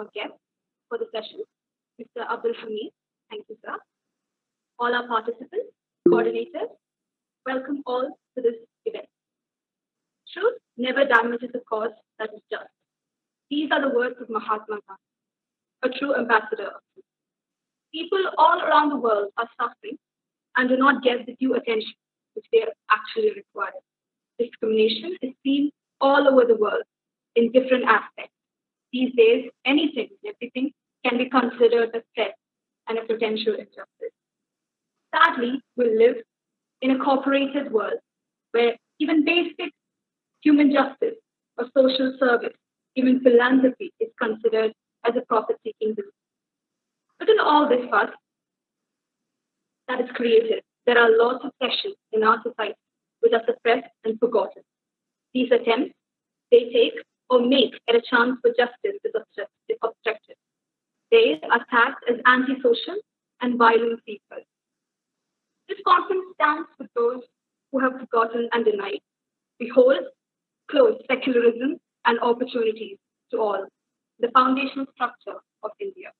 our guest for the session, Mr. Abdul Hamid. Thank you, sir. All our participants, coordinators, welcome all to this event. Truth never damages a cause that is just. These are the words of Mahatma Gandhi, a true ambassador of truth. People all around the world are suffering and do not get the due attention which they actually require. Discrimination is seen all over the world in different aspects. These days, anything and everything can be considered a threat and a potential injustice. Sadly, we live in a corporated world where even basic human justice or social service, even philanthropy, is considered as a profit-seeking business. Within all this fuss that is created, there are lots of sessions in our society which are suppressed and forgotten. These attempts they take or make at a chance for justice is obstructed. They are tagged as antisocial and violent seekers. This conference stands with those who have forgotten and denied. We hold close secularism and opportunities to all, the foundational structure of India.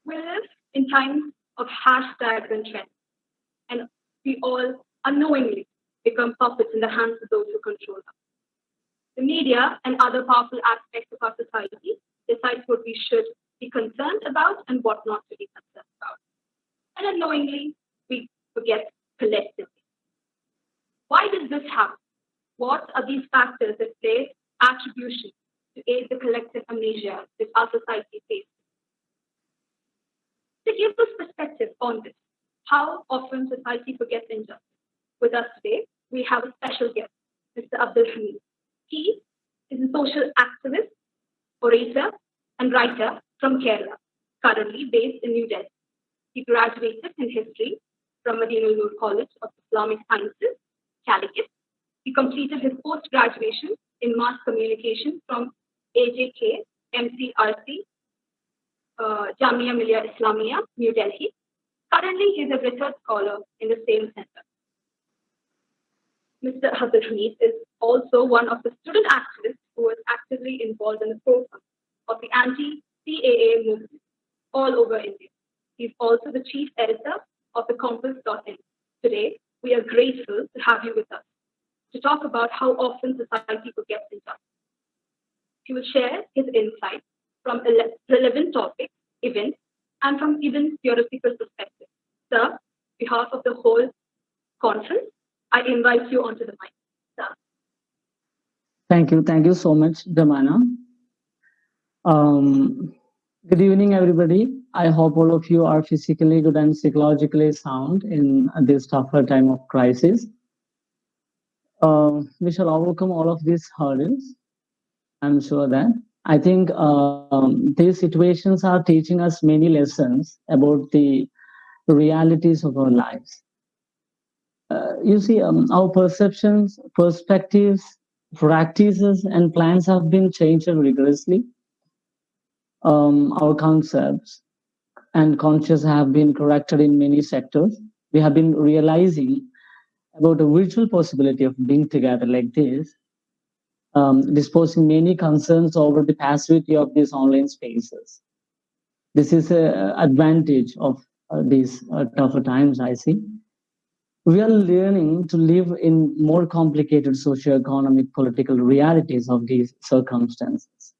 We live in times of hashtags and trends, and we all unknowingly become puppets in the hands of those who control us. The media and other powerful aspects of our society decide what we should be concerned about and what not to be concerned about. And unknowingly, we forget collectively. Why does this happen? What are these factors that play attribution to aid the collective amnesia that our society faces? To give us perspective on this, how often society forgets injustice. With us today, we have a special guest, Mr. Abdul Hamid. He is a social activist, orator, and writer from Kerala, currently based in New Delhi. He graduated in history from Madinul Noor College of Islamic Sciences, Calicut. He completed his post-graduation in mass communication from AJK MCRC, Jamia Millia Islamia, New Delhi. Currently, he is a research scholar in the same center. Mr. Abdul Hamid is also one of the student activists who was actively involved in the program of the anti-CAA movement all over India. He is also the chief editor of the Compass.in. Today, we are grateful to have you with us to talk about how often society forgets injustice. He will share his insights from relevant topics, events, and from even theoretical perspectives. Sir, on behalf of the whole conference, I invite you onto the mic. Sir. Thank you so much, Damana. Good evening, everybody. I hope all of you are physically good and psychologically sound in this tougher time of crisis. We shall overcome all of these hurdles. I'm sure that. I think these situations are teaching us many lessons about the realities of our lives. You see, our perceptions, perspectives, practices, and plans have been changed rigorously. Our concepts and conscious have been corrected in many sectors. We have been realizing about the virtual possibility of being together like this, disposing many concerns over the passivity of these online spaces. This is an advantage of these tougher times, I see. We are learning to live in more complicated socio-economic political realities of these circumstances.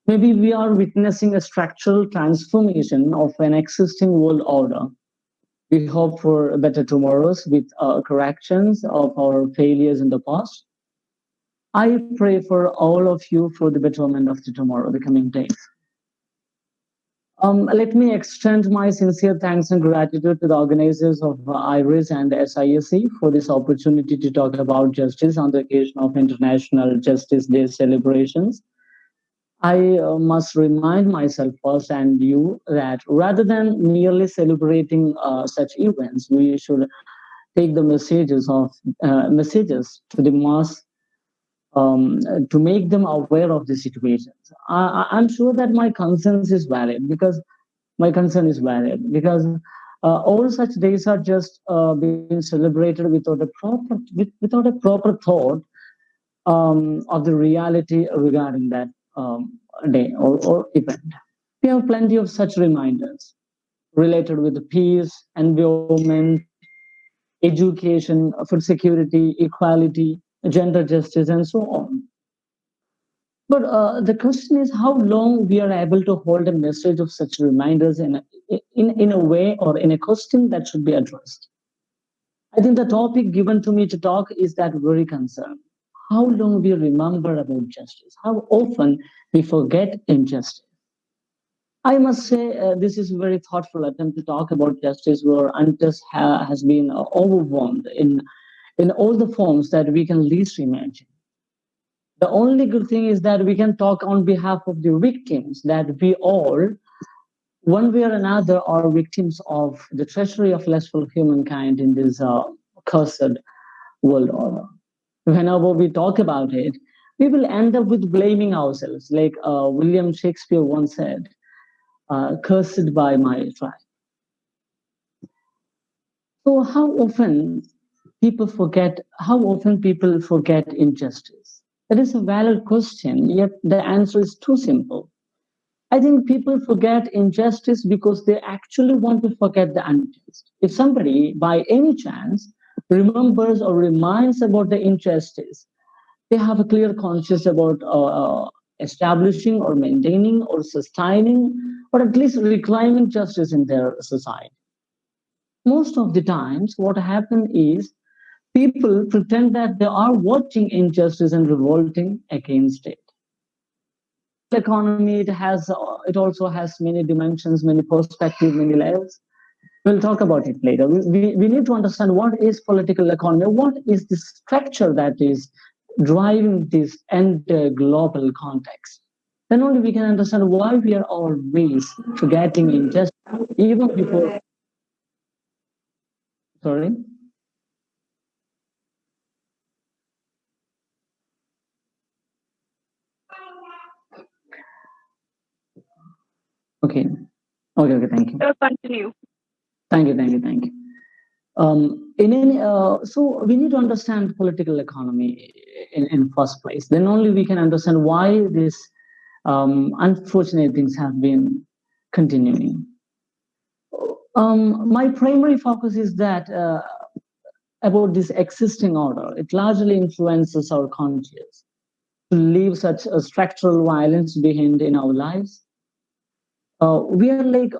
Maybe we are witnessing a structural transformation of an existing world order. We hope for better tomorrows with corrections of our failures in the past. I pray for all of you for the betterment of the tomorrow, the coming days. Let me extend my sincere thanks and gratitude to the organizers of IRIS and SISC for this opportunity to talk about justice on the occasion of International Justice Day celebrations. I must remind myself first and you that rather than merely celebrating such events, we should take the messages to the mass to make them aware of the situations. I'm sure that my concern is valid because all such days are just being celebrated without a proper thought of the reality regarding that day or event. We have plenty of such reminders related with peace, environment, education, food security, equality, gender justice, and so on. But the question is how long we are able to hold a message of such reminders in a way or in a question that should be addressed. I think the topic given to me to talk is that very concern. How long we remember about justice, how often we forget injustice. I must say, this is a very thoughtful attempt to talk about justice where injustice has been overwhelmed in all the forms that we can least imagine. The only good thing is that we can talk on behalf of the victims, that we all, one way or another, are victims of the treachery of lustful humankind in this cursed world order. Whenever we talk about it, we will end up with blaming ourselves, like William Shakespeare once said, cursed by my tribe. So how often people forget injustice? That is a valid question, yet the answer is too simple. I think people forget injustice because they actually want to forget the unjust. If somebody, by any chance, remembers or reminds about the injustice, they have a clear conscience about establishing or maintaining or sustaining or at least reclaiming justice in their society. Most of the times, what happens is people pretend that they are watching injustice and revolting against it. Economy, it also has many dimensions, many perspectives, many layers. We'll talk about it later. We need to understand what is political economy, what is the structure that is driving this and global context. Then only we can understand why we are always forgetting injustice, even before. Sorry. Okay. Okay. Thank you. So continue. Thank you. Thank you. Thank you. In any, so we need to understand political economy in first place. Then only we can understand why these unfortunate things have been continuing. My primary focus is that about this existing order. It largely influences our conscience to leave such a structural violence behind in our lives. We are like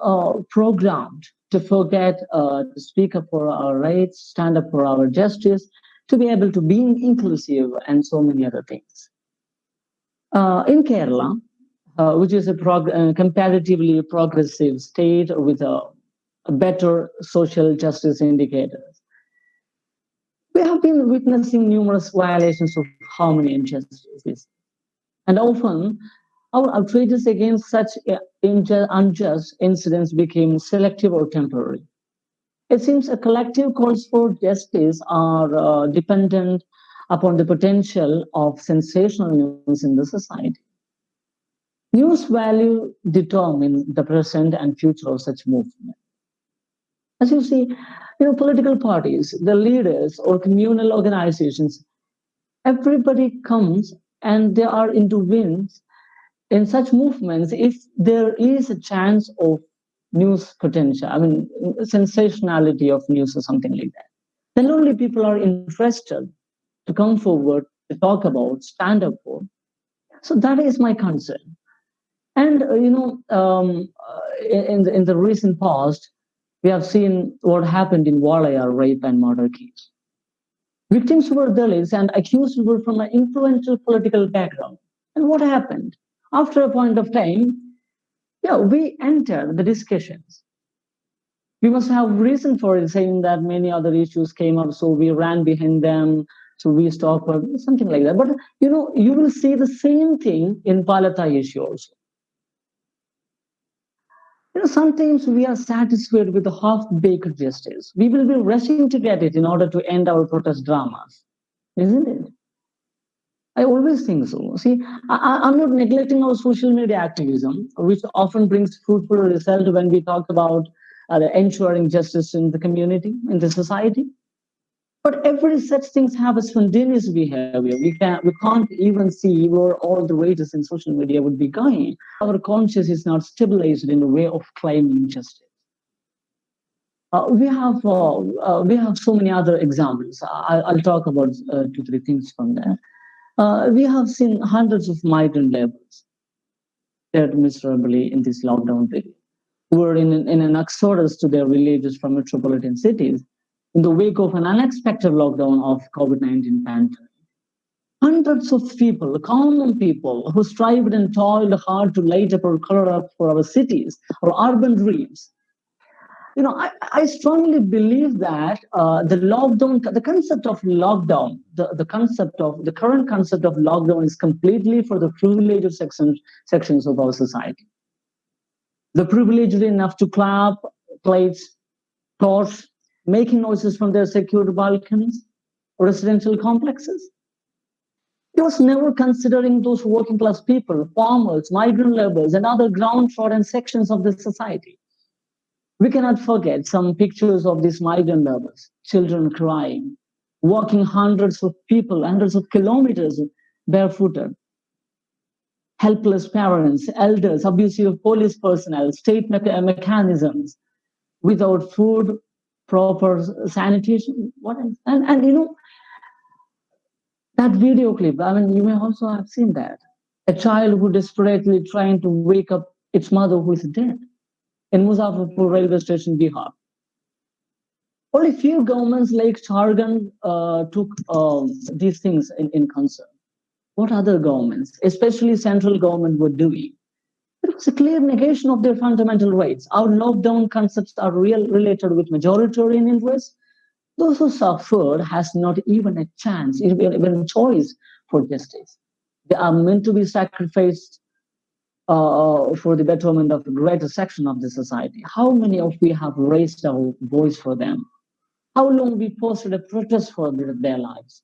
programmed to forget to speak up for our rights, stand up for our justice, to be able to be inclusive, and so many other things. In Kerala, which is a comparatively progressive state with a better social justice indicators, we have been witnessing numerous violations of harmony and justice. And often, our outrages against such unjust incidents became selective or temporary. It seems a collective calls for justice are dependent upon the potential of sensational news in the society. News value determine the present and future of such movement. As you see, political parties, the leaders or communal organizations, everybody comes and they are intervened in such movements if there is a chance of news potential, I mean, sensationality of news or something like that, then only people are interested to come forward to talk about, stand up for. So that is my concern. And, in the recent past, we have seen what happened in Walayar rape and murder case. Victims were Dalits and accused were from an influential political background. And what happened? After a point of time, yeah, we entered the discussions. We must have reason for it, saying that many other issues came up, so we ran behind them, so we stopped, or something like that. But you will see the same thing in Palata issue also. Sometimes we are satisfied with the half-baked justice. We will be rushing to get it in order to end our protest dramas, isn't it? I always think so. See, I'm not neglecting our social media activism, which often brings fruitful result when we talk about ensuring justice in the community, in the society. But every such things have a spontaneous behavior. We can't even see where all the rages in social media would be going. Our conscience is not stabilized in a way of claiming justice. We have so many other examples. I'll talk about two, three things from there. We have seen hundreds of migrant laborers fared miserably in this lockdown period, who were in an exodus to their villages from metropolitan cities in the wake of an unexpected lockdown of COVID-19 pandemic. Hundreds of people, common people, who strived and toiled hard to light up or color up for our cities, our urban dreams. I strongly believe that the lockdown, the concept of lockdown, the current concept of lockdown is completely for the privileged sections of our society. The privileged enough to clap, plates, torch, making noises from their secured balconies, residential complexes. It was never considering those working class people, farmers, migrant laborers, and other downtrodden sections of the society. We cannot forget some pictures of these migrant laborers, children crying, walking hundreds of people, hundreds of kilometers barefooted, helpless parents, elders, abusive police personnel, state mechanisms, without food, proper sanitation. That video clip, I mean, you may also have seen that. A child who desperately trying to wake up its mother who is dead in Muzaffarpur railway station, Bihar. Only few governments like Jharkhand took these things in concern. What other governments, especially central government, were doing? It was a clear negation of their fundamental rights. Our lockdown concepts are related with majoritarian interests. Those who suffered has not even a chance, even a choice for justice. They are meant to be sacrificed for the betterment of the greater section of the society. How many of we have raised our voice for them? How long we posted a protest for their lives?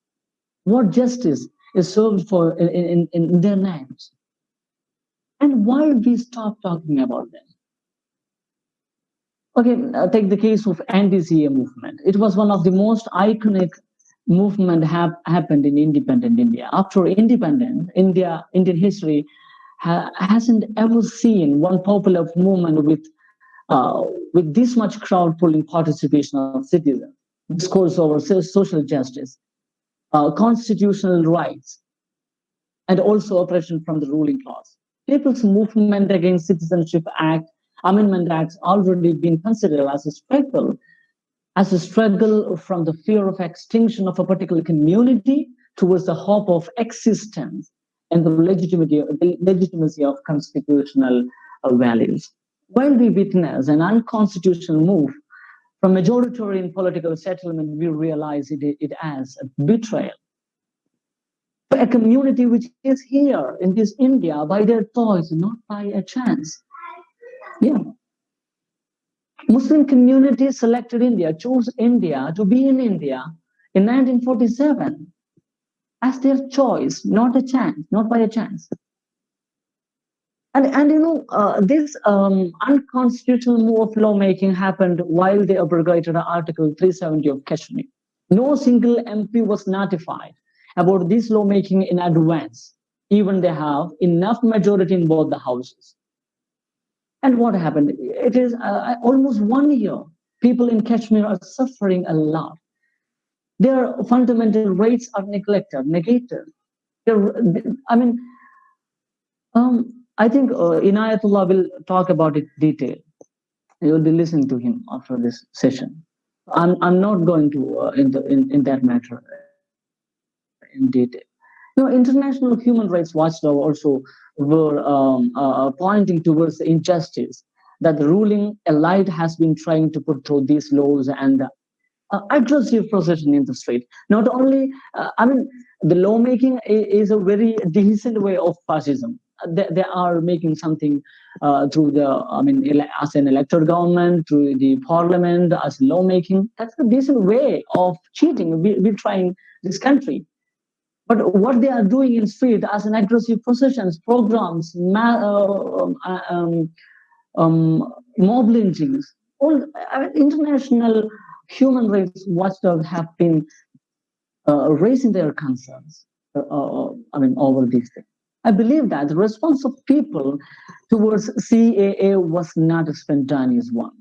What justice is served for in their names? And why we stop talking about them? Okay, take the case of anti-CA movement. It was one of the most iconic movement happened in independent India. After independence, Indian history hasn't ever seen one popular movement with this much crowd pulling participation of citizens, discourse over social justice, constitutional rights, and also oppression from the ruling class. People's movement against Citizenship Act, Amendment Acts already been considered as a struggle from the fear of extinction of a particular community towards the hope of existence and the legitimacy of constitutional values. When we witness an unconstitutional move from majoritarian political settlement, we realize it as a betrayal. A community which is here in this India by their choice, not by a chance. Yeah. Muslim community selected India, chose India to be in India in 1947 as their choice, not a chance, not by a chance. This unconstitutional move of lawmaking happened while they abrogated Article 370 of Kashmir. No single MP was notified about this lawmaking in advance, even they have enough majority in both the houses. And what happened? It is almost 1 year. People in Kashmir are suffering a lot. Their fundamental rights are neglected, negated. I think Inayatullah will talk about it detail. You will be listening to him after this session. I'm not going to in that matter in detail. International human rights watchdog also were pointing towards the injustice that the ruling elite has been trying to put through these laws and aggressive procession in the street. Not only, the lawmaking is a very decent way of fascism. They are making something through as an elected government, through the parliament, as lawmaking. That's a decent way of cheating. We're trying this country. But what they are doing in street as an aggressive processions, programs, mob lynchings, all international human rights watchdogs have been raising their concerns. Over these things. I believe that the response of people towards CAA was not a spontaneous one.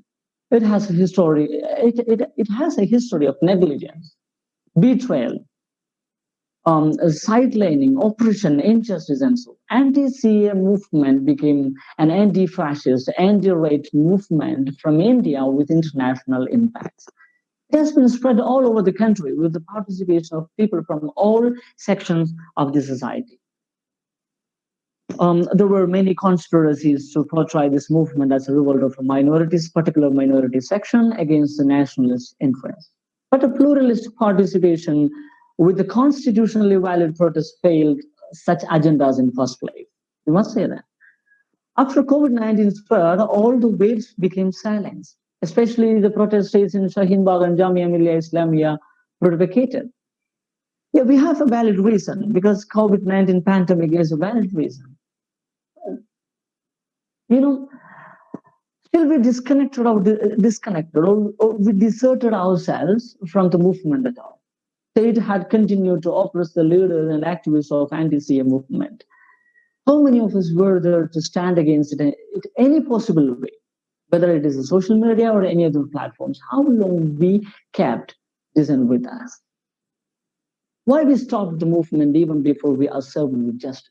It has a history. It has a history of negligence, betrayal, sidelining, oppression, injustice, and so. Anti-CA movement became an anti-fascist, anti-right movement from India with international impacts. It has been spread all over the country with the participation of people from all sections of the society. There were many conspiracies to portray this movement as a revolt of a minorities, particular minority section against the nationalist interest. But a pluralist participation with the constitutionally valid protest failed such agendas in the first place. We must say that. After COVID-19 spread, all the waves became silenced, especially the protesters in Shaheen Bagh and Jamia Millia Islamia provocated. Yeah, we have a valid reason because COVID-19 pandemic is a valid reason. You know, still we disconnected or we deserted ourselves from the movement at all. State had continued to oppress the leaders and activists of anti-CA movement. How many of us were there to stand against it in any possible way, whether it is a social media or any other platforms? How long we kept this in with us? Why we stopped the movement even before we are served with justice?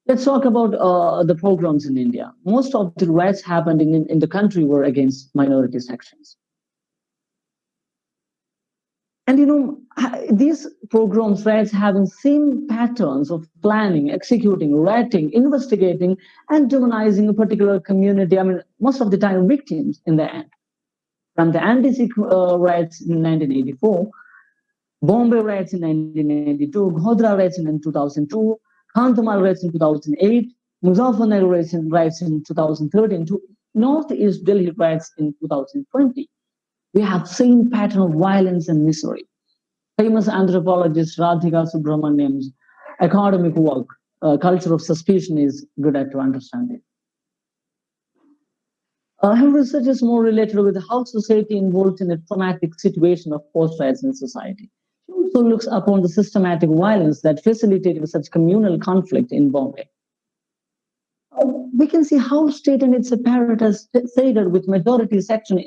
Let's talk about the pogroms in India. Most of the riots happening in the country were against minority sections. And these pogroms, riots having same patterns of planning, executing, writing, investigating, and demonizing a particular community. I mean, most of the time victims in the end. From the anti-Sikh riots in 1984, Bombay riots in 1992, Ghodra riots in 2002, Khandhamal riots in 2008, Muzaffarnagar riots in 2013, to Northeast Delhi riots in 2020. We have same pattern of violence and misery. Famous anthropologist Radhika Subramaniam's academic work, Culture of Suspicion, is good at to understand it. Her research is more related with how society involves in a traumatic situation of post-riots in society. She also looks upon the systematic violence that facilitated such communal conflict in Bombay. We can see how state and its apparatus sided with majority section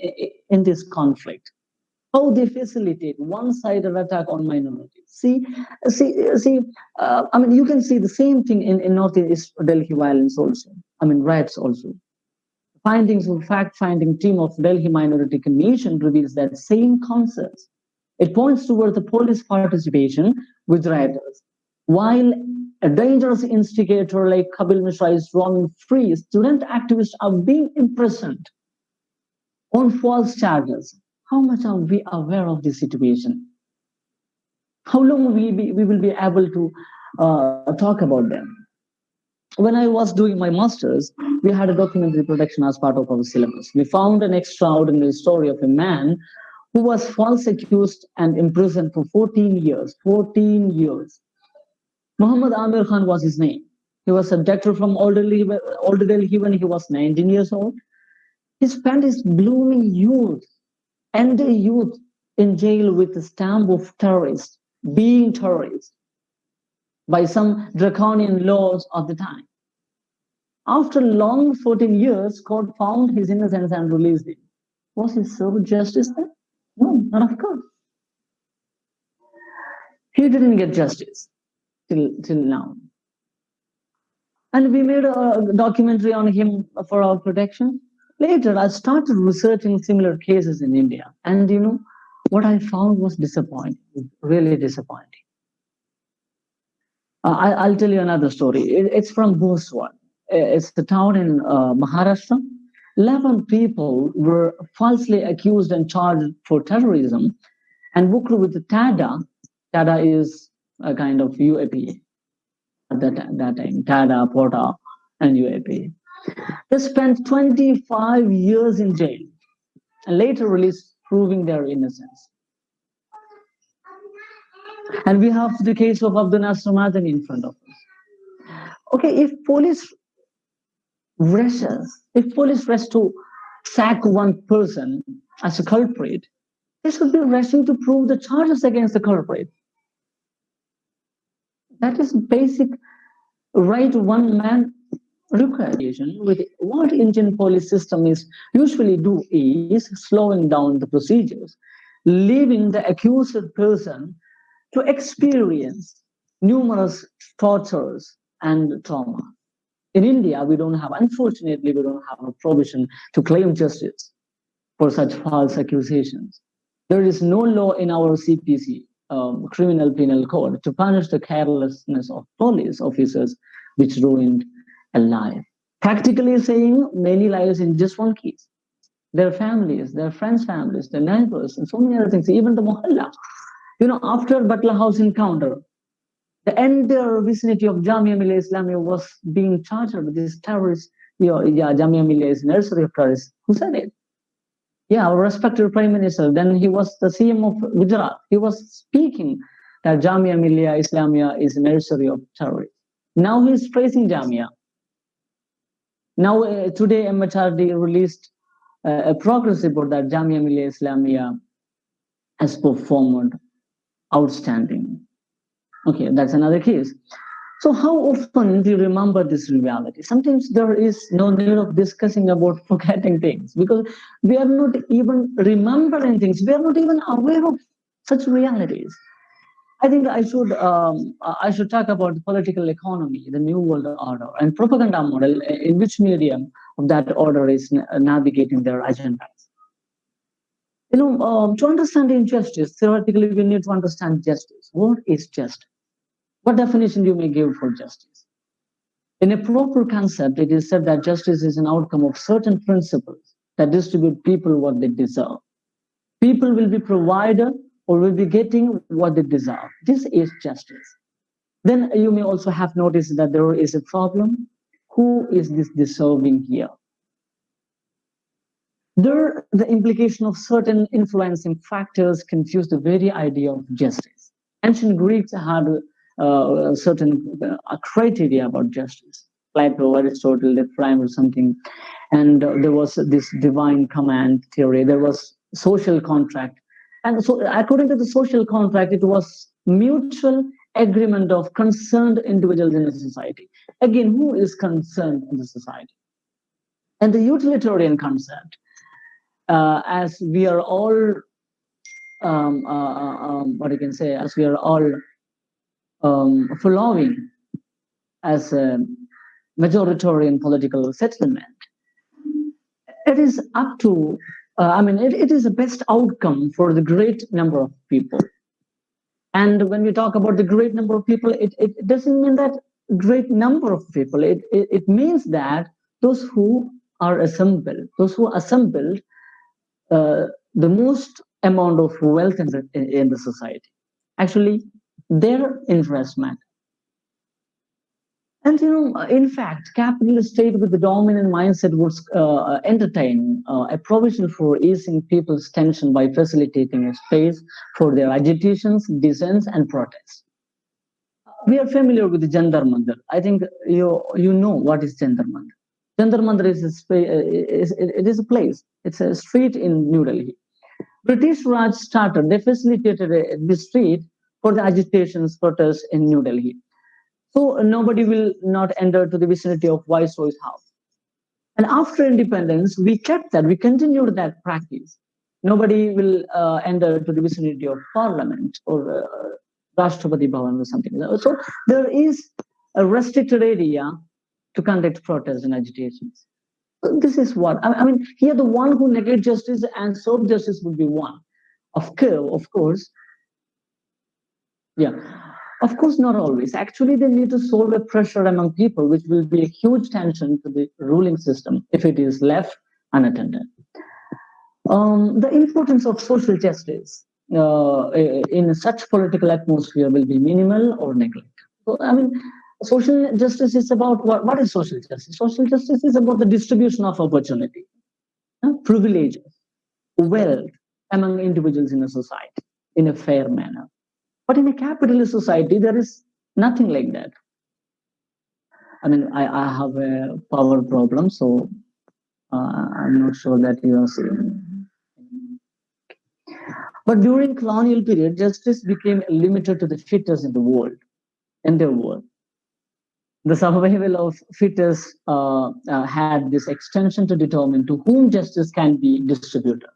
in this conflict. How they facilitate one-sided attack on minorities. See. You can see the same thing in Northeast Delhi violence also. Riots also. Findings of fact-finding team of Delhi Minority Commission reveals that same concepts. It points toward the police participation with rioters. While a dangerous instigator like Kapil Mishra is roaming free, student activists are being imprisoned on false charges. How much are we aware of this situation? How long we will be able to talk about them? When I was doing my master's, we had a documentary production as part of our syllabus. We found an extraordinary story of a man who was false accused and imprisoned for 14 years. 14 years. Muhammad Amir Khan was his name. He was abducted from Old Delhi when he was 19 years old. He spent his blooming youth and the youth in jail with the stamp of terrorist, being terrorist by some draconian laws of the time. After long 14 years, court found his innocence and released him. Was he served justice then? No, not of course. He didn't get justice till now. And we made a documentary on him for our protection. Later, I started researching similar cases in India. And what I found was disappointing, really disappointing. I'll tell you another story. It's from Bhoswal. It's the town in Maharashtra. 11 people were falsely accused and charged for terrorism and booked with the TADA. TADA is a kind of UAP at that time. TADA, POTA, and UAP. They spent 25 years in jail and later released, proving their innocence. And we have the case of Abdul Nasser Madani in front of us. Okay, if police rushes to sack one person as a culprit, They should be rushing to prove the charges against the culprit. That is basic right one man requisition. With what Indian police system is usually do is slowing down the procedures, leaving the accused person to experience numerous tortures and trauma. In India, we don't have, unfortunately, we don't have a provision to claim justice for such false accusations. There is no law in our CPC, criminal penal code, to punish the carelessness of police officers which ruined a life. Practically saying many lives in just one case. Their families, their friends' families, their neighbors, and so many other things, even the mohalla. After Butler House encounter, the entire vicinity of Jamia Millia Islamia was being charged with this terrorist. Yeah, Jamia Millia is nursery of terrorists. Who said it? Yeah, our respected Prime Minister. Then he was the CM of Gujarat. He was speaking that Jamia Millia Islamia is a nursery of terrorists. Now he is praising Jamia. Now, today, MHRD released a progress report that Jamia Millia Islamia has performed outstanding. Okay, that's another case. So how often do you remember this reality? Sometimes there is no need of discussing about forgetting things because we are not even remembering things. We are not even aware of such realities. I think I should talk about the political economy, the new world order, and propaganda model. In which medium of that order is navigating their agendas. To understand injustice, theoretically, we need to understand justice. What is justice? What definition you may give for justice? In a proper concept, it is said that justice is an outcome of certain principles that distribute people what they deserve. People will be provided or will be getting what they deserve. This is justice. Then you may also have noticed that there is a problem. Who is this deserving here? There, the implication of certain influencing factors confuse the very idea of justice. Ancient Greeks had certain criteria about justice. Plato, Aristotle, they framed or something, and there was this divine command theory. There was social contract, and so according to the social contract, it was mutual agreement of concerned individuals in a society. Again, who is concerned in the society? And the utilitarian concept, as we are all, what I can say, as we are all following as a majoritarian political settlement, it is up to, it is the best outcome for the great number of people. And when we talk about the great number of people, it doesn't mean that great number of people. It means that those who are assembled, the most amount of wealth in the society, actually, their interest matter. And in fact, capitalist state with the dominant mindset would entertain a provision for easing people's tension by facilitating a space for their agitations, dissents, and protests. We are familiar with the Jantar Mandir. I think you know what is Jantar Mandir. Jantar Mandir is a place. It's a street in New Delhi. British Raj started. They facilitated this street for the agitations, protests in New Delhi. So nobody will not enter to the vicinity of Viceroy's house. And after independence, we kept that, we continued that practice. Nobody will enter to the vicinity of Parliament or Rashtrapati Bhavan or something like that. So there is a restricted area to conduct protests and agitations. This is what, here the one who negates justice and serve justice would be one. Of course, yeah. Of course, not always. Actually, they need to solve a pressure among people, which will be a huge tension to the ruling system if it is left unattended. The importance of social justice in such political atmosphere will be minimal or neglect. So, social justice is about what is social justice? Social justice is about the distribution of opportunity, privileges, wealth among individuals in a society in a fair manner. But in a capitalist society, there is nothing like that. I have a power problem, so I'm not sure that you are seeing. But during colonial period, justice became limited to the fittest in the world. The survival of fittest had this extension to determine to whom justice can be distributed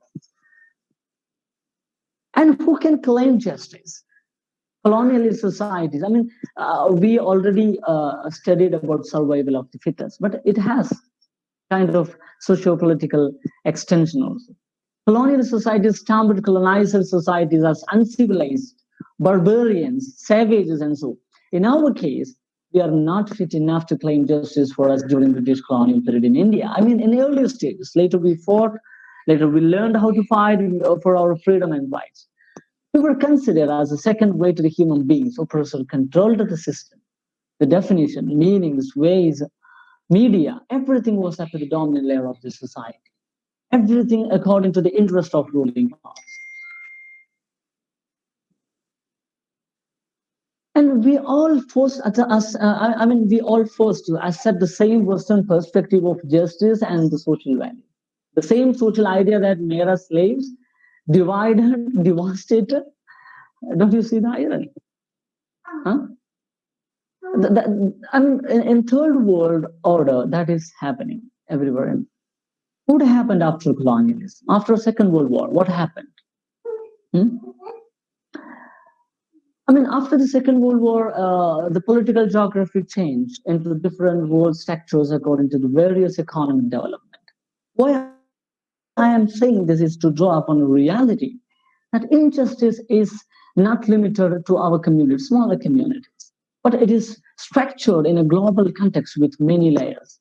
and who can claim justice. Colonialist societies, I mean, we already studied about survival of the fittest, but it has kind of socio-political extension also. Colonial societies stamped colonizer societies as uncivilized, barbarians, savages, and so. In our case, we are not fit enough to claim justice for us during British colonial period in India. I mean, in earlier stages, later we fought, later we learned how to fight for our freedom and rights. We were considered as a second-rate human beings, oppressor controlled the system. The definition, meanings, ways, media, everything was up to the dominant layer of the society. Everything according to the interest of ruling class. And we all forced us, I mean, we all forced to accept the same Western perspective of justice and the social value. The same social idea that made us slaves, divided, devastated. Don't you see the irony? Huh? I mean, in third world order, that is happening everywhere. And what happened after colonialism? After Second World War, what happened? Hmm? I mean, after the Second World War, the political geography changed into different world sectors according to the various economic development. Why I am saying this is to draw upon a reality that injustice is not limited to our communities, smaller communities, but it is structured in a global context with many layers.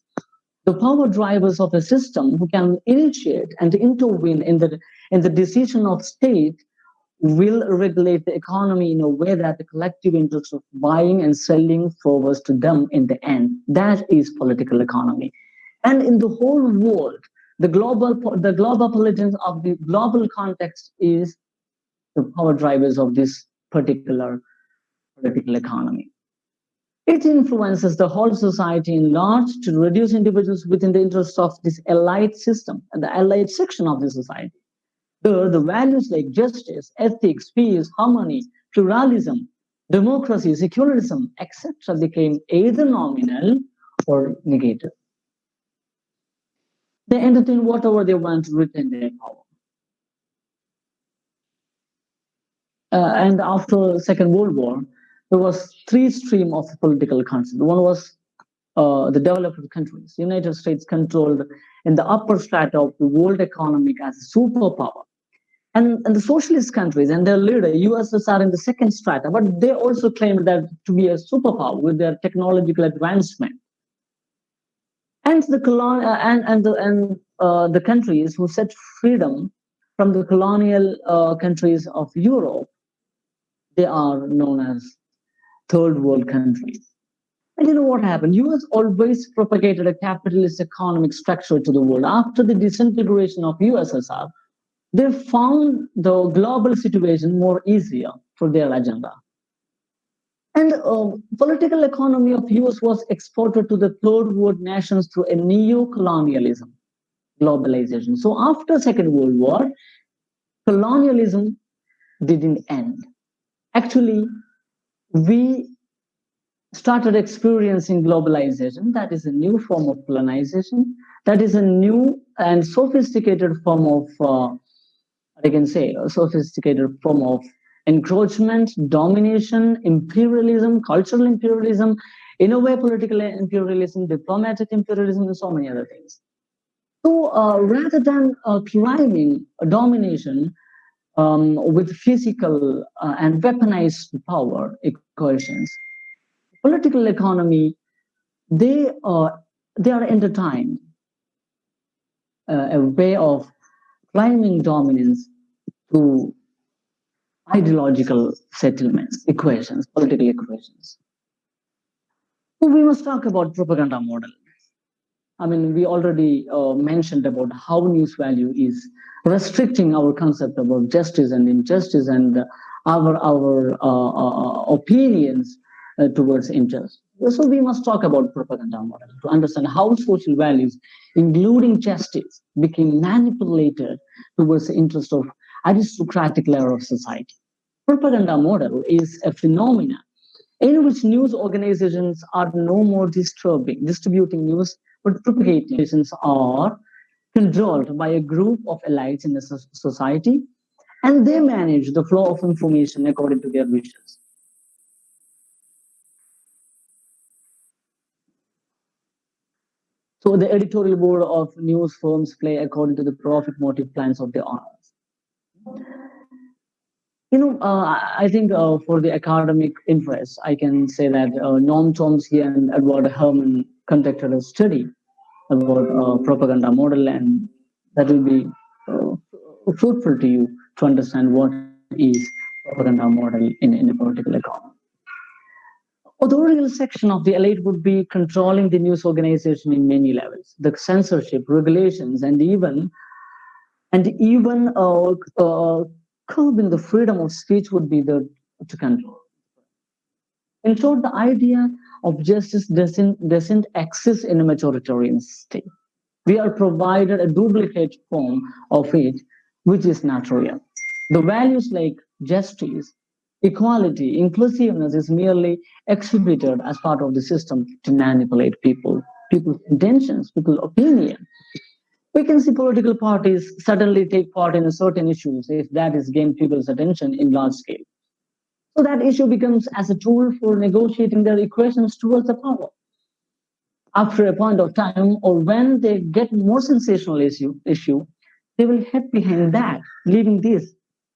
The power drivers of a system who can initiate and intervene in the decision of state will regulate the economy in a way that the collective interest of buying and selling forwards to them in the end. That is political economy. And in the whole world, the global politics of the global context is the power drivers of this particular political economy. It influences the whole society in large to reduce individuals within the interests of this elite system and the elite section of the society. The values like justice, ethics, peace, harmony, pluralism, democracy, secularism, etc., became either nominal or negative. They entertain whatever they want to retain their power. And after Second World War, there was three stream of political concept. One was the developed countries. United States controlled in the upper strata of the world economic as a superpower. And the socialist countries and their leader, USSR, in the second strata, but they also claimed that to be a superpower with their technological advancement. And the countries who set freedom from the colonial countries of Europe, they are known as third world countries. And you know what happened? US always propagated a capitalist economic structure to the world. After the disintegration of USSR, they found the global situation more easier for their agenda. And political economy of US was exported to the third world nations through a neo-colonialism, globalization. So after Second World War, colonialism didn't end. Actually, we started experiencing globalization. That is a new form of colonization. That is a new and sophisticated form of I can say, a sophisticated form of encroachment, domination, imperialism, cultural imperialism, in a way, political imperialism, diplomatic imperialism, and so many other things. So rather than climbing domination with physical and weaponized power equations, political economy, they, uh, they are entertained a way of climbing dominance through ideological settlements, equations, political equations. So we must talk about propaganda model. I mean, we already mentioned about how news value is restricting our concept about justice and injustice and our opinions towards injustice. So we must talk about propaganda model to understand how social values, including justice, became manipulated towards the interest of aristocratic layer of society. Propaganda model is a phenomenon in which news organizations are no more distributing news, but propagating are controlled by a group of elites in the society, and they manage the flow of information according to their wishes. So the editorial board of news firms play according to the profit motive plans of the owners. I think for the academic interest, I can say that Noam Chomsky and Edward Herman conducted a study about propaganda model, and that will be fruitful to you to understand what is propaganda model in a political economy. Authorial section of the elite would be controlling the news organization in many levels. The censorship, regulations, and even curbing the freedom of speech would be the to control. In short, the idea of justice doesn't exist in a majoritarian state. We are provided a duplicate form of it, which is not real. The values like justice, equality, inclusiveness is merely exhibited as part of the system to manipulate people's intentions, people's opinion. We can see political parties suddenly take part in certain issues if that is gain people's attention in large scale. So that issue becomes as a tool for negotiating their equations towards the power. After a point of time, or when they get more sensational issue, they will head behind that, leaving this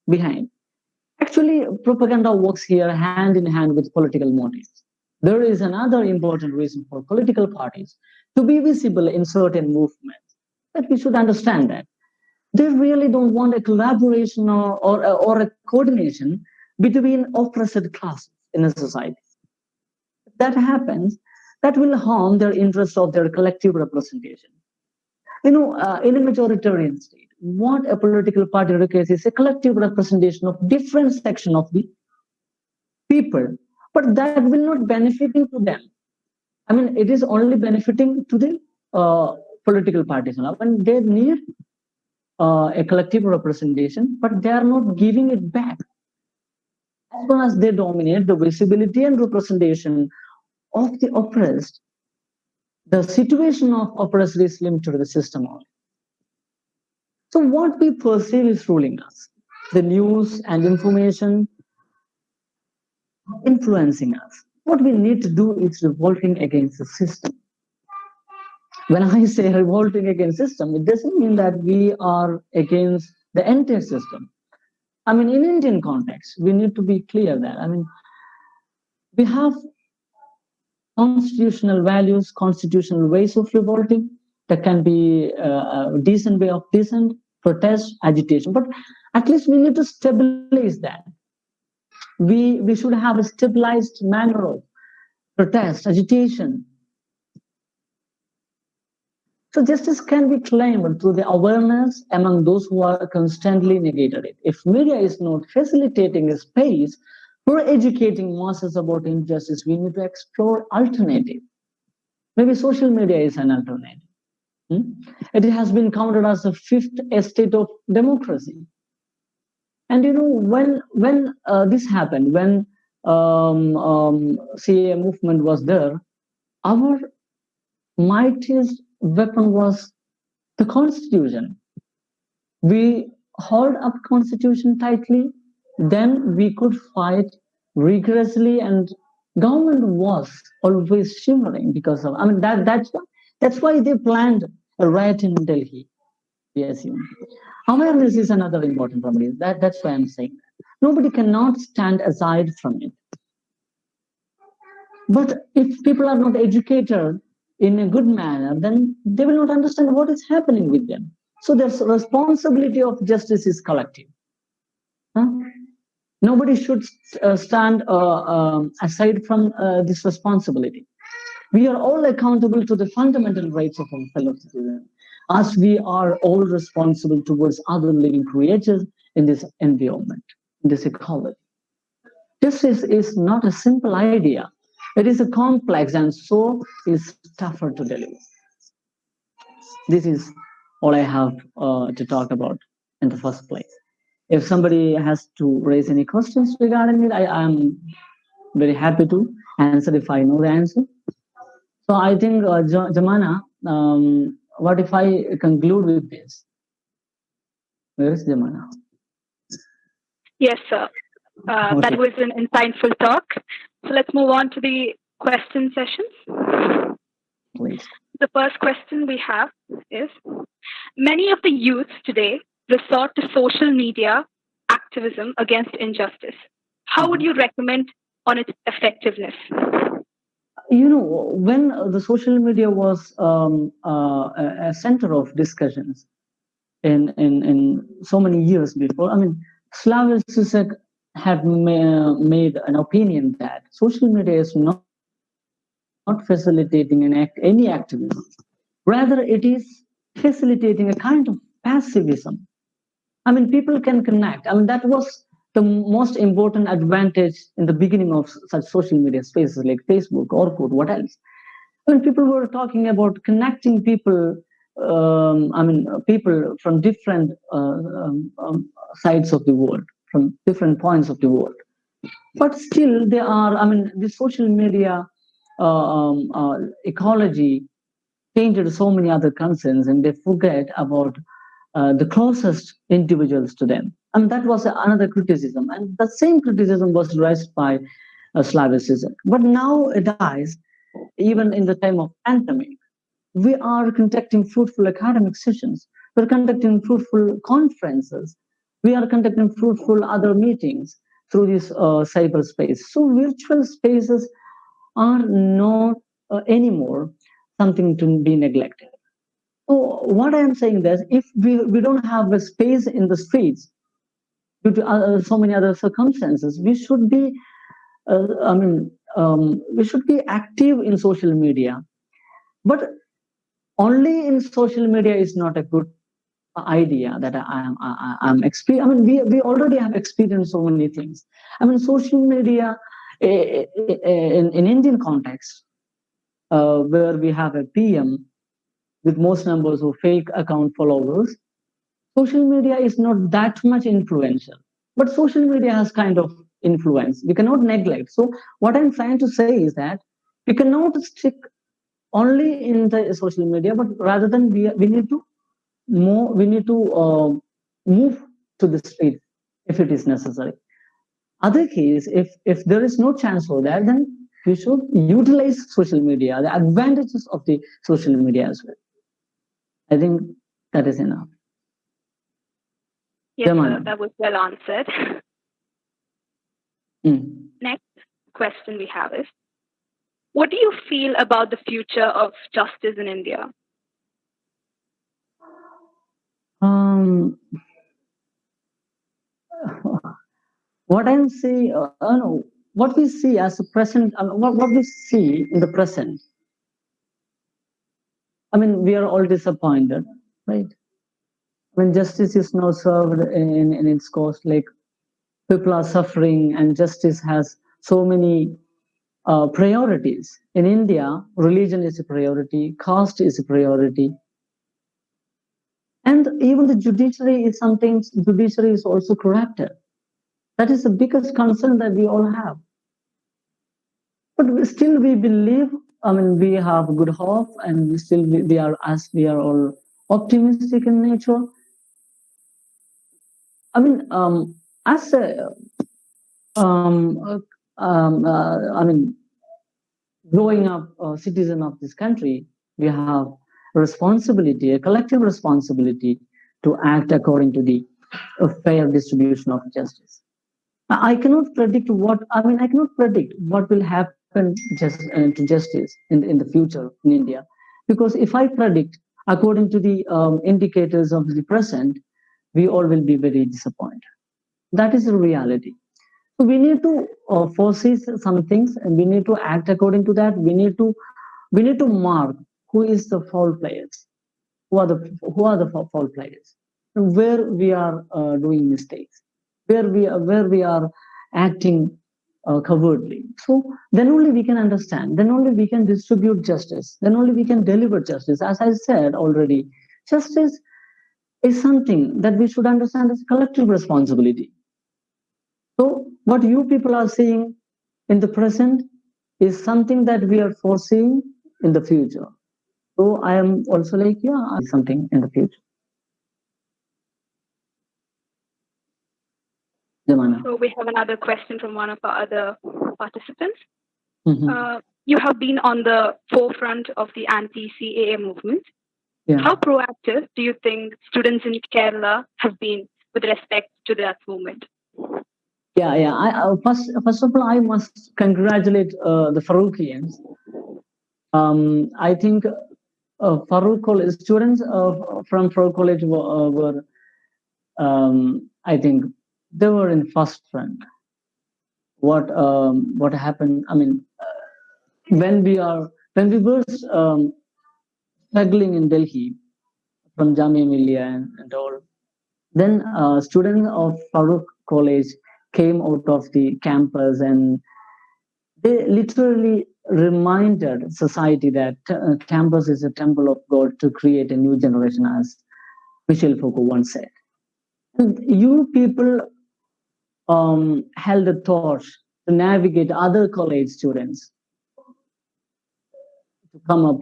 behind. Actually, propaganda works here hand in hand with political motives. There is another important reason for political parties to be visible in certain movements. That we should understand that they really don't want a collaboration or a coordination between oppressed classes in a society. If that happens, that will harm their interest of their collective representation. In a majoritarian state, what a political party requires is a collective representation of different section of the people, but that will not benefiting to them. I mean, it is only benefiting to the political parties. When they need a collective representation, but they are not giving it back. As long as they dominate the visibility and representation of the oppressed, the situation of oppressed is limited to the system only. So what we perceive is ruling us. The news and information influencing us. What we need to do is revolting against the system. When I say revolting against system, it doesn't mean that we are against the entire system. I mean, in Indian context, we need to be clear that, I mean, we have constitutional values, constitutional ways of revolting. There can be a decent way of dissent, protest, agitation, but at least we need to stabilize that. We should have a stabilized manner of protest, agitation. So justice can be claimed through the awareness among those who are constantly negated it. If media is not facilitating a space for educating masses about injustice, we need to explore alternative. Maybe social media is an alternative. It has been counted as the fifth estate of democracy. And when this happened, when CA movement was there, our mightiest weapon was the constitution. We hold up constitution tightly, then we could fight rigorously, and government was always shivering because of, I mean, that's why they planned a riot in Delhi. Yes, awareness is another important remedy. That's why I'm saying that. Nobody cannot stand aside from it. But if people are not educated in a good manner, then they will not understand what is happening with them. So the responsibility of justice is collective. Huh? Nobody should stand aside from this responsibility. We are all accountable to the fundamental rights of our fellow citizens, as we are all responsible towards other living creatures in this environment, in this ecology. Justice is not a simple idea. It is a complex and so is tougher to deliver. This is all I have to talk about in the first place. If somebody has to raise any questions regarding it, I'm very happy to answer if I know the answer. So I think, Jamana, what if I conclude with this? Where is Jamana? Yes, sir. That Okay, was an insightful talk. So let's move on to the question session. please. The first question we have is, many of the youth today resort to social media activism against injustice. How would Uh-huh. you recommend on its effectiveness? When the social media was a center of discussions in so many years before, I mean, Slavoj Zizek had made an opinion that social media is not facilitating any activism. Rather, it is facilitating a kind of passivism. I mean, people can connect. I mean, that was the most important advantage in the beginning of such social media spaces like Facebook, Orkut, what else? When people were talking about connecting people, people from different sides of the world, from different points of the world. But still, there are, I mean, the social media ecology painted so many other concerns and they forget about the closest individuals to them. And that was another criticism. And the same criticism was raised by Slavicism. But nowadays, even in the time of pandemic, we are conducting fruitful academic sessions. We're conducting fruitful conferences. We are conducting fruitful other meetings through this cyberspace. So virtual spaces are not anymore something to be neglected. So what I am saying is, if we don't have a space in the streets due to so many other circumstances, we should be, we should be active in social media. But only in social media is not a good idea that I'm I mean, we already have experienced so many things. I mean, social media in Indian context, where we have a PM with most numbers of fake account followers, social media is not that much influential. But social media has kind of influence. We cannot neglect. So what I'm trying to say is that we cannot stick only in the social media, but rather than we need to move to the street if it is necessary. Other case, if there is no chance for that, then we should utilize social media, the advantages of the social media as well. I think that is enough. Yes, sir. Jaman. That was well answered. Mm. Next question we have is, what do you feel about the future of justice in India? Um, what I'm saying, no, what we see as a present, what we see in the present. I mean, we are all disappointed, right? When justice is not served in its course, like people are suffering, and justice has so many priorities. In India, religion is a priority, caste is a priority, and even the judiciary is something. Judiciary is also corrupted. That is the biggest concern that we all have. But still, we believe. I mean, we have good hope, and we are, as we are all optimistic in nature. I mean, as a I mean, growing up a citizen of this country, we have a responsibility, a collective responsibility to act according to the fair distribution of justice. I cannot predict what, I mean, I cannot predict what will happen to justice in the future in India. Because if I predict according to the indicators of the present, we all will be very disappointed. That is the reality. So we need to foresee some things, and we need to act according to that. We need to mark who is the foul players, who are the foul players, where we are doing mistakes, where we are acting cowardly. So then only we can understand. Then only we can distribute justice. Then only we can deliver justice. As I said already, justice is something that we should understand as collective responsibility. So, what you people are seeing in the present is something that we are foreseeing in the future. So, I am also like, yeah, something in the future. Jamana. So we have another question from one of our other participants. Mhm. You have been on the forefront of the anti-CAA movement. Yeah. How proactive do you think students in Kerala have been with respect to that movement? Yeah. First of all, I must congratulate the Faruqians. I think Farooq College students from Farooq College were I think they were in first rank. What happened? I mean, when we were struggling in Delhi from Jamia Millia and all, then students of Farooq College came out of the campus and they literally reminded society that campus is a temple of God to create a new generation, as Michel Foucault once said. And you people held the torch to navigate other college students to come up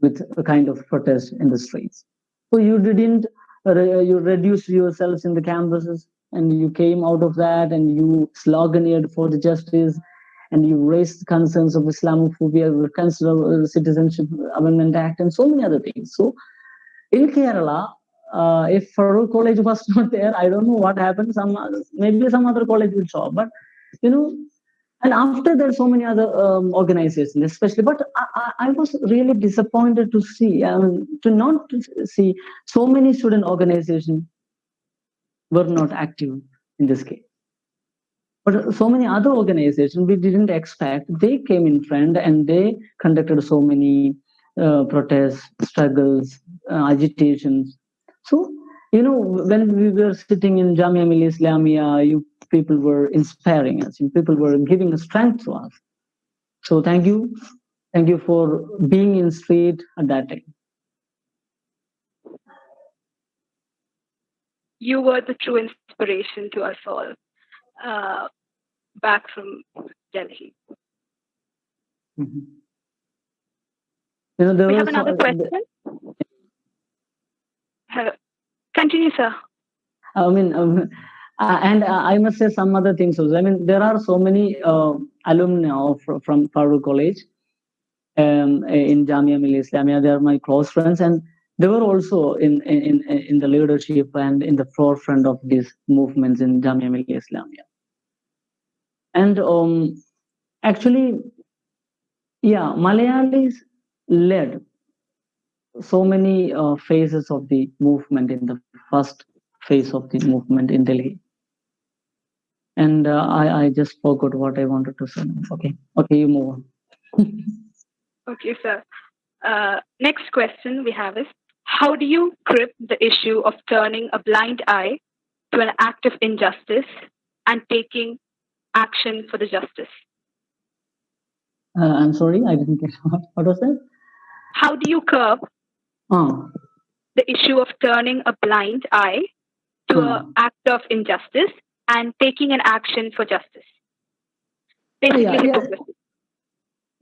with a kind of protest in the streets. So you didn't, you reduced yourselves in the campuses and you came out of that and you sloganeered for the justice and you raised concerns of Islamophobia, consider Citizenship Amendment Act, and so many other things. So in Kerala, if Farouk College was not there, I don't know what happened. Maybe some other college will show up, but you know, and after there are so many other organizations especially, but I was really disappointed to see to not see so many student organizations were not active in this case, but so many other organizations we didn't expect, they came in front and they conducted so many protests, struggles, agitations. So when we were sitting in Jamia Millia Islamia, you people were inspiring us, you people were giving strength to us. So thank you for being in street at that time. You were the true inspiration to us all uh, back from Delhi. Mhm. There We have was another question. Continue, sir. I mean, and I must say some other things also. I mean, there are so many alumni from Farooq College in Jamia Millia Islamia. They are my close friends, and they were also in the leadership and in the forefront of these movements in Jamia Millia Islamia. And actually, yeah, Malayalis led so many phases of the movement in the first phase of the movement in Delhi. And I just forgot what I wanted to say. Okay, you move on. Okay, sir. Next question we have is, how do you grip the issue of turning a blind eye to an act of injustice and taking action for the justice? I'm sorry, I didn't get what was that? How do you curb Oh, the issue of turning a blind eye to an oh. act of injustice and taking an action for justice? Yeah, Basically, yeah, hypocrisy.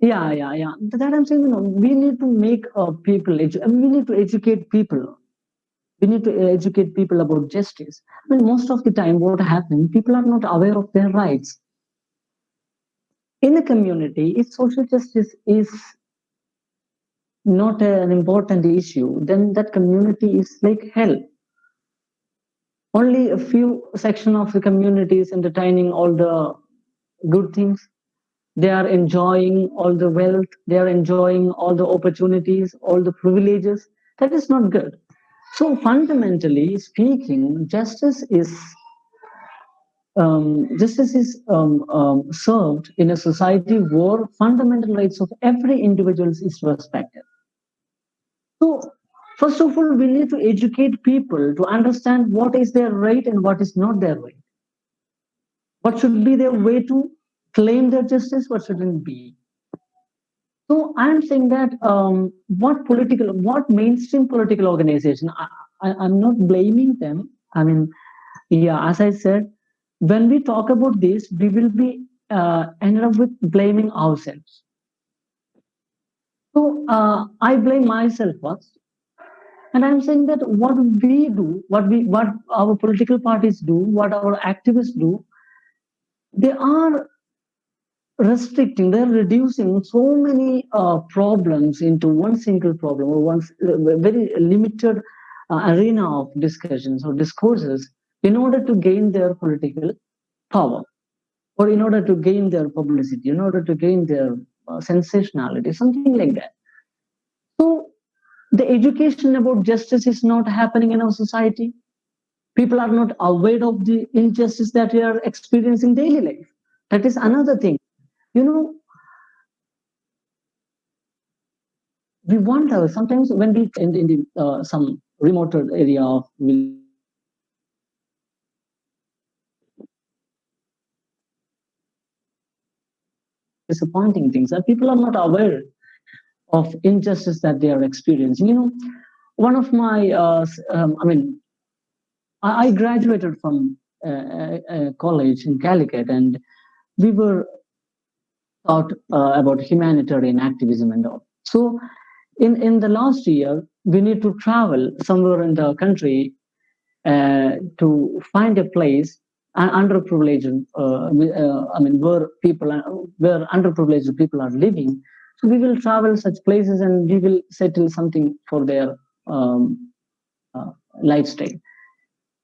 yeah. That I'm saying, we need to make people, we need to educate people. We need to educate people about justice. I mean, most of the time, what happens, people are not aware of their rights. In a community, if social justice is not an important issue, then that community is like hell. Only a few section of the community is entertaining all the good things. They are enjoying all the wealth. They are enjoying all the opportunities, all the privileges. That is not good. So fundamentally speaking, justice is served in a society where fundamental rights of every individual is respected. So, first of all, we need to educate people to understand what is their right and what is not their right. What should be their way to claim their justice, what shouldn't be. So I'm saying that what mainstream political organization, I'm not blaming them. I mean, yeah, as I said, when we talk about this, we will be ended up with blaming ourselves. So I blame myself first, and I'm saying that what we do, what our political parties do, what our activists do, they are restricting, they're reducing so many problems into one single problem or one very limited arena of discussions or discourses in order to gain their political power or in order to gain their publicity, in order to gain their sensationality, something like that. So the education about justice is not happening in our society. People are not aware of the injustice that we are experiencing daily life. That is another thing. You know, we wonder sometimes when we in the some remote area of villages or some disappointing things that people are not aware of injustice that they are experiencing. You know, one of my I mean, I graduated from a college in Calicut, and we were taught about humanitarian activism and all. So in the last year, we need to travel somewhere in the country to find a place underprivileged. I mean, where underprivileged people are living. So we will travel such places and we will settle something for their um, uh, lifestyle.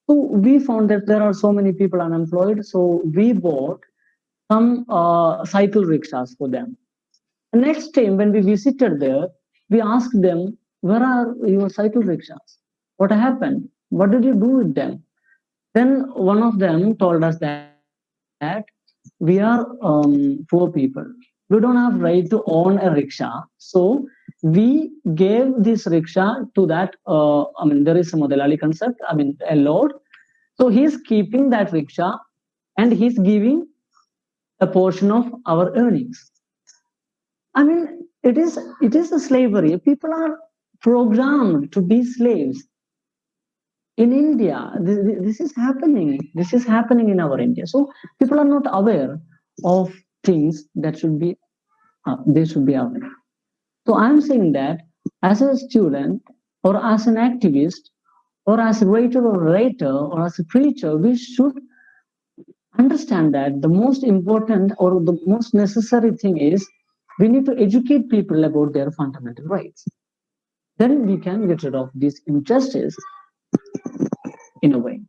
So we found that there are so many people unemployed. So we bought some cycle rickshaws for them. The next time when we visited there, we asked them, "Where are your cycle rickshaws? What happened? What did you do with them?" Then one of them told us that we are poor people. We don't have right to own a rickshaw. So we gave this rickshaw to that. I mean, there is a Modalali concept. I mean, a lord. So he's keeping that rickshaw and he's giving a portion of our earnings. I mean, it is a slavery. People are programmed to be slaves. In India, this is happening. This is happening in our India. So people are not aware of things that should be they should be aware. So I'm saying that as a student or as an activist or as a writer or as a preacher, we should understand that the most important or the most necessary thing is we need to educate people about their fundamental rights. Then we can get rid of this injustice in a way.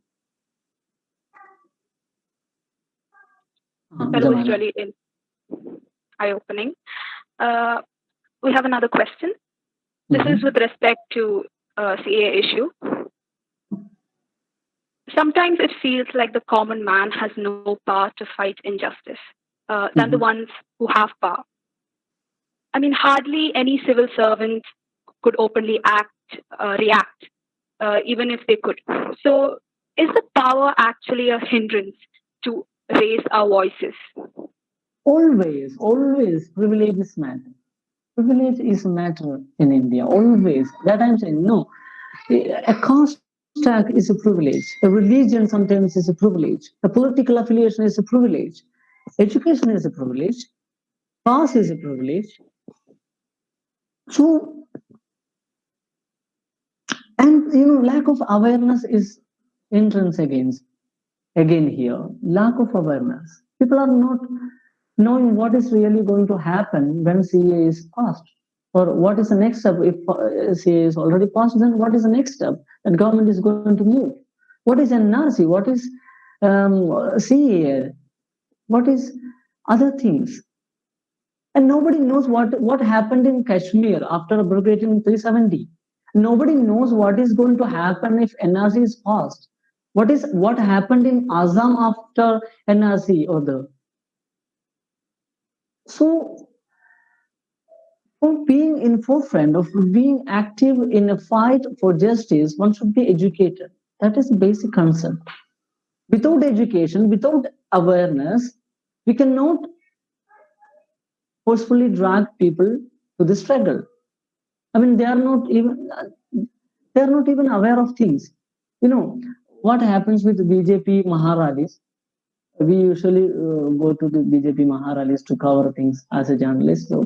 That was Jamana. really eye-opening. Uh, we have another question. This is with respect to CA issue. Sometimes it feels like the common man has no power to fight injustice than the ones who have power. I mean, hardly any civil servant could openly react, even if they could. So, is the power actually a hindrance to raise our voices? Always, privilege is matter. Privilege is a matter in India. Always. That I'm saying, no. A caste tag is a privilege. A religion sometimes is a privilege. A political affiliation is a privilege. Education is a privilege. Class is a privilege. So, and lack of awareness is entrance again here. Lack of awareness. People are not knowing what is really going to happen when CA is passed, or what is the next step. If CA is already passed, then what is the next step that government is going to move? What is NRC? What is CA? What is other things? And nobody knows what happened in Kashmir after abrogating 370. Nobody knows what is going to happen if NRC is passed. What happened in Assam after NRC or the so for being in forefront of being active in a fight for justice, one should be educated. That is the basic concept. Without education, without awareness, we cannot forcefully drag people to the struggle. I mean, they are not even. They are not even aware of things. You know, what happens with BJP Maharalis? We usually go to the BJP Maharalis to cover things as a journalist. So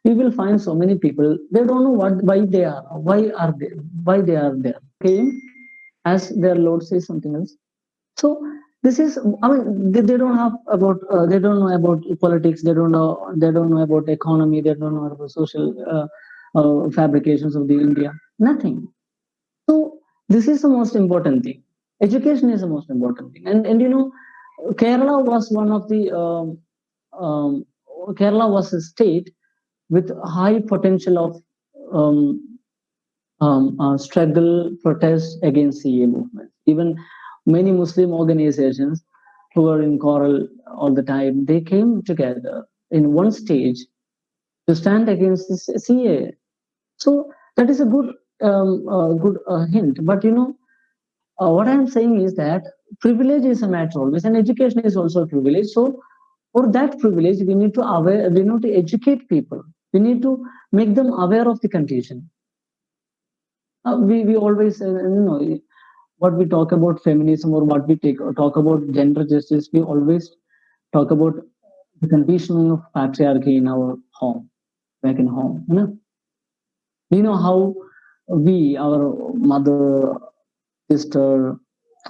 we will find so many people. They don't know what why they are, why they are there. Came as their Lord says something else. So this is, I mean, they don't have about, they don't know about politics. They don't know about economy. They don't know about social fabrications of the India. Nothing. So this is the most important thing. Education is the most important thing. And you know, Kerala was one of the um, Kerala was a state with high potential of um, struggle, protest against CA movement. Even many Muslim organizations who were in choral all the time, they came together in one stage to stand against this CA. So that is a good hint. But you know, what I'm saying is that privilege is a matter always, and education is also a privilege. So for that privilege, we need to educate people. We need to make them aware of the condition. We always you know, what we talk about feminism, or what we talk about gender justice, we always talk about the conditioning of patriarchy in our home, back in home. You know how we, our mother, sister,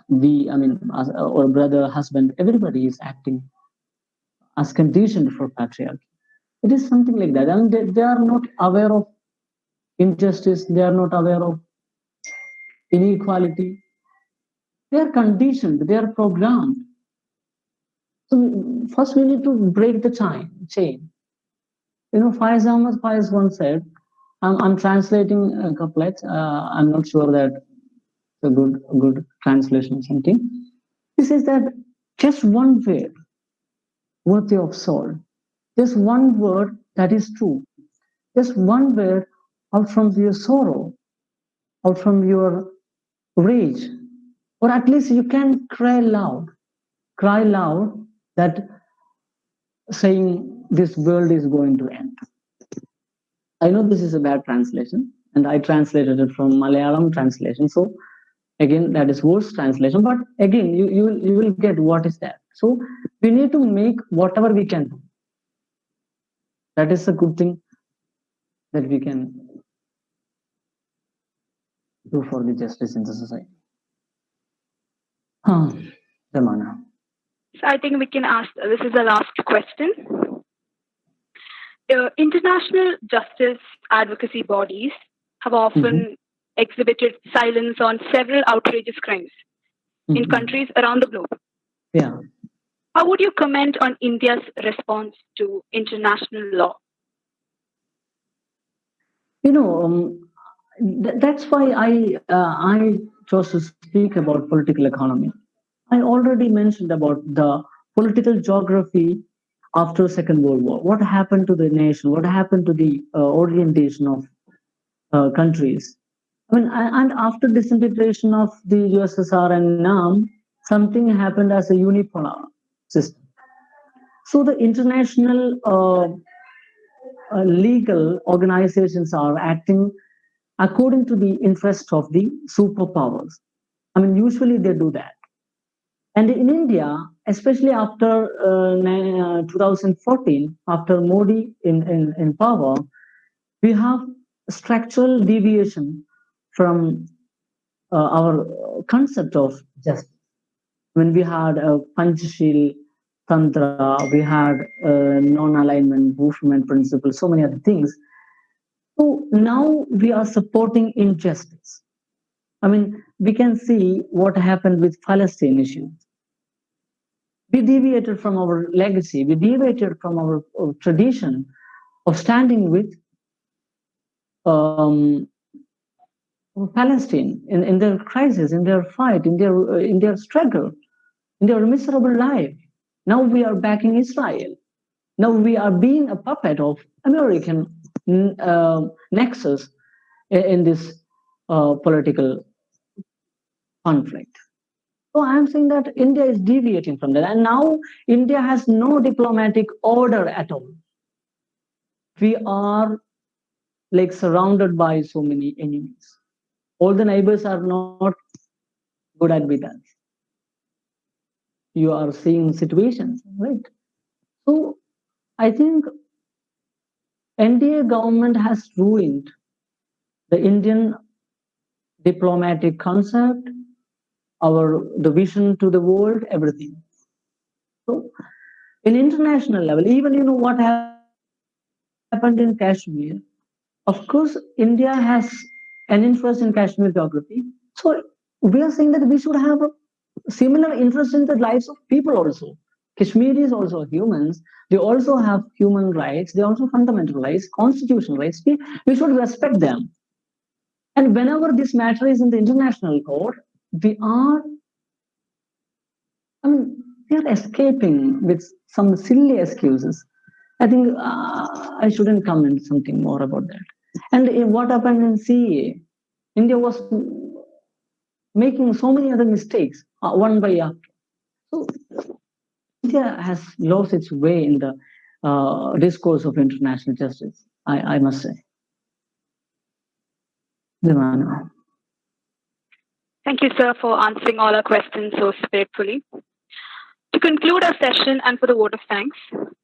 we, I mean, or brother, husband, everybody is acting as conditioned for patriarchy. It is something like that. I mean, they are not aware of injustice. They are not aware of inequality. They are conditioned. They are programmed. So first, we need to break the chain. You know, Faiz once said, I'm translating a couplet. I'm not sure that it's a good translation or something. He says that just one word worthy of soul, just one word that is true, just one word out from your sorrow, out from your rage, or at least you can cry loud that saying this world is going to end. I know this is a bad translation, and I translated it from Malayalam translation. So again, that is worse translation. But again, you will get what is that. So we need to make whatever we can do. That is a good thing that we can do for the justice in the society. Huh, Ramana. So I think we can ask, this is the last question. International justice advocacy bodies have often exhibited silence on several outrageous crimes in countries around the globe. Yeah. How would you comment on India's response to international law? You know, that's why I chose to speak about political economy. I already mentioned about the political geography after Second World War. What happened to the nation? What happened to the orientation of countries? I mean, and after disintegration of the USSR and NAM, something happened as a unipolar system. So the international legal organizations are acting according to the interest of the superpowers. I mean, usually they do that. And in India, especially after 2014, after Modi in power, we have structural deviation from our concept of justice. When we had a Panchashil Tantra, we had non-alignment, movement principle, so many other things. So now we are supporting injustice. I mean, we can see what happened with Palestine issue. We deviated from our legacy. We deviated from our tradition of standing with um, Palestine in their crisis, in their fight, in their struggle, in their miserable life. Now we are backing Israel. Now we are being a puppet of American nexus in this political conflict. So I'm saying that India is deviating from that, and now India has no diplomatic order at all. We are like surrounded by so many enemies. all the neighbors are not good at with us. You are seeing situations, right? So I think NDA government has ruined the Indian diplomatic concept, our the vision to the world, everything. So in international level, even what happened in Kashmir, of course, India has an interest in Kashmir geography. So we are saying that we should have a similar interest in the lives of people also. Kashmiris also are humans. They also have human rights. They also fundamental rights, constitutional rights. We should respect them. And whenever this matter is in the international court, we are, I mean, we are escaping with some silly excuses. I think I shouldn't comment something more about that. And what happened in CA? India was making so many other mistakes, one by after. So India has lost its way in the discourse of international justice. I must say. Divana. Thank you, sir, for answering all our questions so spiritfully. To conclude our session and for the vote of thanks,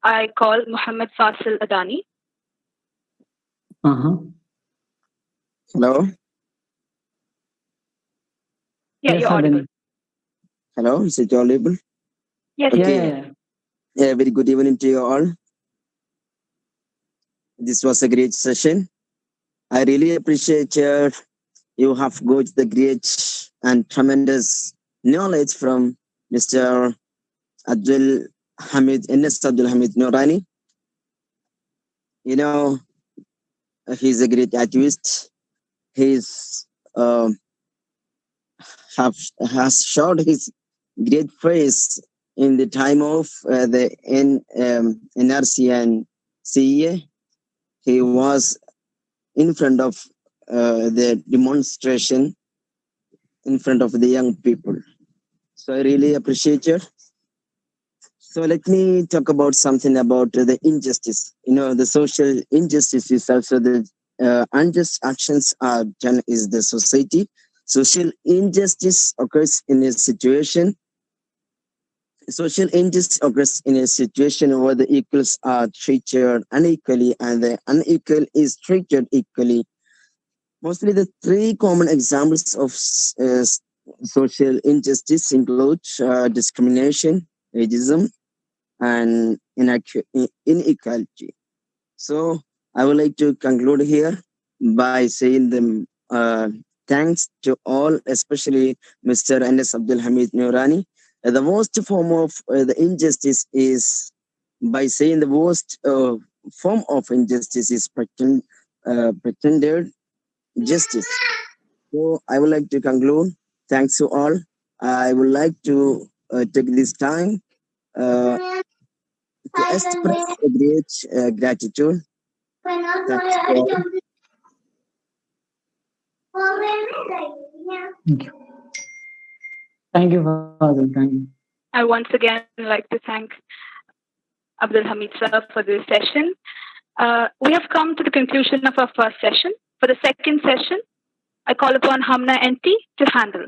I call Muhammad Fasil Adani. Uh-huh. Hello. Yeah, Yes, you're audible. Adani. Hello. Is it audible? Yes, Yeah, Okay. yeah, yeah. Yeah. Very good evening to you all. This was a great session. I really appreciate you have got the great and tremendous knowledge from Mr. Abdul Hamid N.S. Abdul Hamid Noorani. You know, he's a great activist. He's uh, has showed his great praise in the time of the NRC and CEA. He was in front of the demonstration in front of the young people. So I really appreciate you. So let me talk about something about the injustice. The social injustice is also the unjust actions are done is the society. Social injustice occurs in a situation. Social injustice occurs in a situation where the equals are treated unequally and the unequal is treated equally. Mostly the three common examples of social injustice include discrimination, ageism, and inequality. So I would like to conclude here by saying them thanks to all, especially Mr. N.S. Abdul Hamid Noorani. The worst form of the injustice is by saying the worst form of injustice is pretended justice. So I would like to conclude. Thanks to all. I would like to take this time to express a great gratitude. Thanks to all. Thank you. Thank you, Fazil. Thank you. I once again like to thank Abdul Hamid sir for this session. We have come to the conclusion of our first session. For the second session, I call upon Hamna NT to handle.